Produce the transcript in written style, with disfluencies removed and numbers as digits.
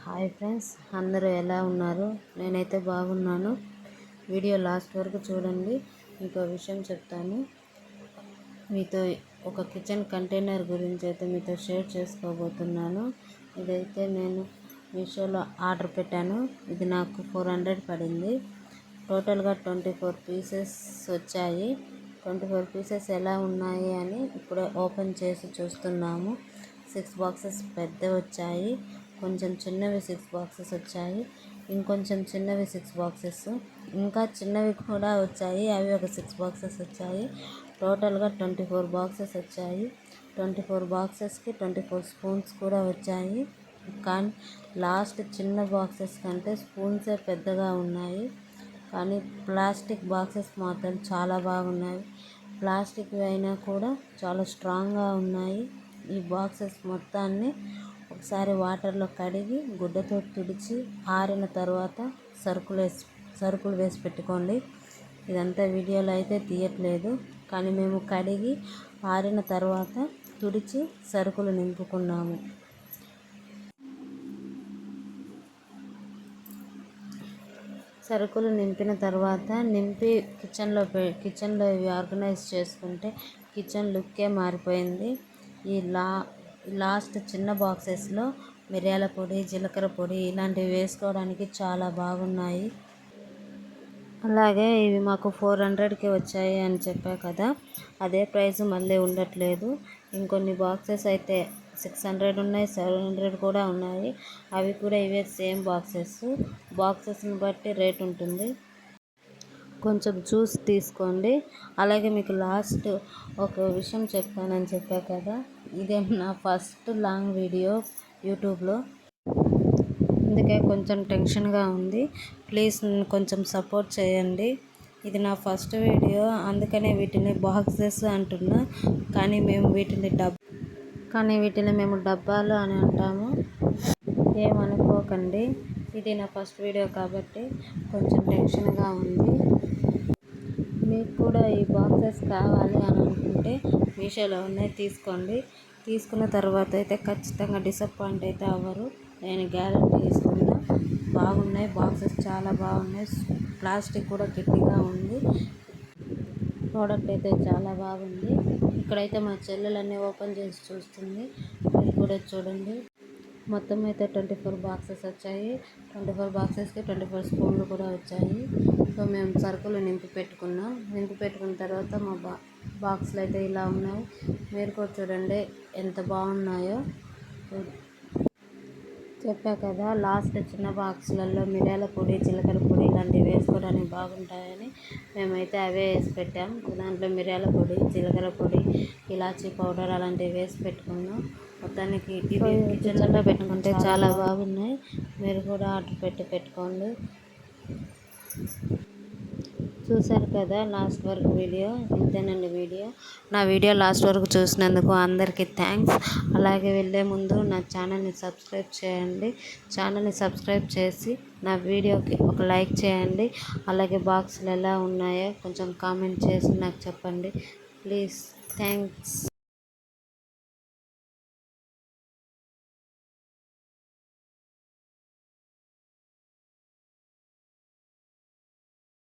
Hi friends, అందరూ ఎలా ఉన్నారు? నేనైతే బాగున్నాను. వీడియో లాస్ట్ వరకు చూడండి. మీకు విషయం చెప్తాను. మీతో ఒక కిచెన్ కంటైనర్ గురించి అయితే మీతో షేర్ చేసుకోబోతున్నాను. ఇదైతే నేను మీషోలో ఆర్డర్ పెట్టాను. ఇది నాకు 400 పడింది. టోటల్గా 24 పీసెస్ వచ్చాయి. 24 పీసెస్ ఎలా ఉన్నాయి అని ఇప్పుడే ఓపెన్ చేసి చూస్తున్నాము. 6 బాక్సెస్ పెద్ద వచ్చాయి, కొంచెం చిన్నవి 6 బాక్సెస్ వచ్చాయి, ఇంకొంచెం చిన్నవి 6 బాక్సెస్, ఇంకా చిన్నవి కూడా వచ్చాయి, అవి ఒక 6 బాక్సెస్ వచ్చాయి. టోటల్గా 24 బాక్సెస్ వచ్చాయి. 24 బాక్సెస్కి 24 స్పూన్స్ కూడా వచ్చాయి. కానీ లాస్ట్ చిన్న బాక్సెస్ కంటే స్పూన్సే పెద్దగా ఉన్నాయి. కానీ ప్లాస్టిక్ బాక్సెస్ మాత్రం చాలా బాగున్నాయి. ప్లాస్టిక్ అయినా కూడా చాలా స్ట్రాంగ్గా ఉన్నాయి. ఈ బాక్సెస్ మొత్తాన్ని ఒకసారి వాటర్లో కడిగి గుడ్డతో తుడిచి ఆరిన తర్వాత సరుకులు వేసి పెట్టుకోండి. ఇదంతా వీడియోలో అయితే తీయట్లేదు, కానీ మేము కడిగి ఆరిన తర్వాత తుడిచి సరుకులు నింపుకున్నాము. సరుకులు నింపిన తర్వాత కిచెన్లో ఇవి ఆర్గనైజ్ చేసుకుంటే కిచెన్ లుక్కే మారిపోయింది. ఈ లాస్ట్ చిన్న బాక్సెస్లో మిరియాల పొడి, జీలకర్ర పొడి ఇలాంటివి వేసుకోవడానికి చాలా బాగున్నాయి. అలాగే ఇవి మాకు 400కి వచ్చాయి అని చెప్పా కదా, అదే ప్రైస్ మళ్ళీ ఉండట్లేదు. ఇంకొన్ని బాక్సెస్ అయితే 600 ఉన్నాయి, 700 కూడా ఉన్నాయి. అవి కూడా ఇవే సేమ్ బాక్సెస్ని బట్టి రేట్ ఉంటుంది. కొంచెం చూసి తీసుకోండి. అలాగే మీకు లాస్ట్ ఒక విషయం చెప్తానని చెప్పా కదా, ఇదే నా ఫస్ట్ లాంగ్ వీడియో యూట్యూబ్లో, అందుకే కొంచెం టెన్షన్గా ఉంది. ప్లీజ్ కొంచెం సపోర్ట్ చేయండి. ఇది నా ఫస్ట్ వీడియో, అందుకనే వీటిని బాక్సెస్ అంటున్నా, కానీ వీటిని మేము డబ్బాలు అని అంటాము. ఏమనుకోకండి, ఇది నా ఫస్ట్ వీడియో కాబట్టి కొంచెం టెన్షన్గా ఉంది. మీకు కూడా ఈ బాక్సెస్ కావాలి అని అనుకుంటే మీషోలో ఉన్నాయి, తీసుకోండి. తీసుకున్న తర్వాత అయితే ఖచ్చితంగా డిసప్పాయింట్ అయితే అవ్వరు, నేను గ్యారెంటీ ఇస్తున్నా. బాగున్నాయి బాక్సెస్, చాలా బాగున్నాయి. ప్లాస్టిక్ కూడా గట్టిగా ఉంది. ప్రోడక్ట్ అయితే చాలా బాగుంది. ఇక్కడైతే మా చెల్లెలన్నీ ఓపెన్ చేసి చూస్తుంది, మీరు కూడా చూడండి. మొత్తం అయితే 24 బాక్సెస్ వచ్చాయి. 24 బాక్సెస్కి 24 స్పూన్లు కూడా వచ్చాయి. సో మేము సరుకులు నింపి పెట్టుకున్న తర్వాత మా బాక్సులు అయితే ఇలా ఉన్నాయి. మీరు కూడా చూడండి ఎంత బాగున్నాయో. చెప్పా కదా, లాస్ట్ చిన్న బాక్సులలో మిరియాల పొడి, జీలకర్ర పొడి ఇలాంటివి వేసుకోవడానికి బాగుంటాయని మేమైతే అవే వేసి పెట్టాం. దాంట్లో మిరియాల పొడి, జీలకర్ర పొడి, ఇలాచీ పౌడర్ అలాంటివి వేసి పెట్టుకున్నాం. మొత్తానికి ఇవి కిచెన్లో పెట్టుకుంటే చాలా బాగున్నాయి. మీరు కూడా ఆర్డర్ పెట్టుకోండి. చూశారు కదా లాస్ట్ వరకు వీడియో, ఇంతేనండి వీడియో. నా వీడియో లాస్ట్ వరకు చూసినందుకు అందరికీ థ్యాంక్స్. అలాగే వెళ్ళే ముందు నా ఛానల్ని సబ్స్క్రైబ్ చేయండి. ఛానల్ని సబ్స్క్రైబ్ చేసి నా వీడియోకి ఒక లైక్ చేయండి. అలాగే బాక్సులు ఎలా ఉన్నాయో కొంచెం కామెంట్ చేసి నాకు చెప్పండి ప్లీజ్. థ్యాంక్స్.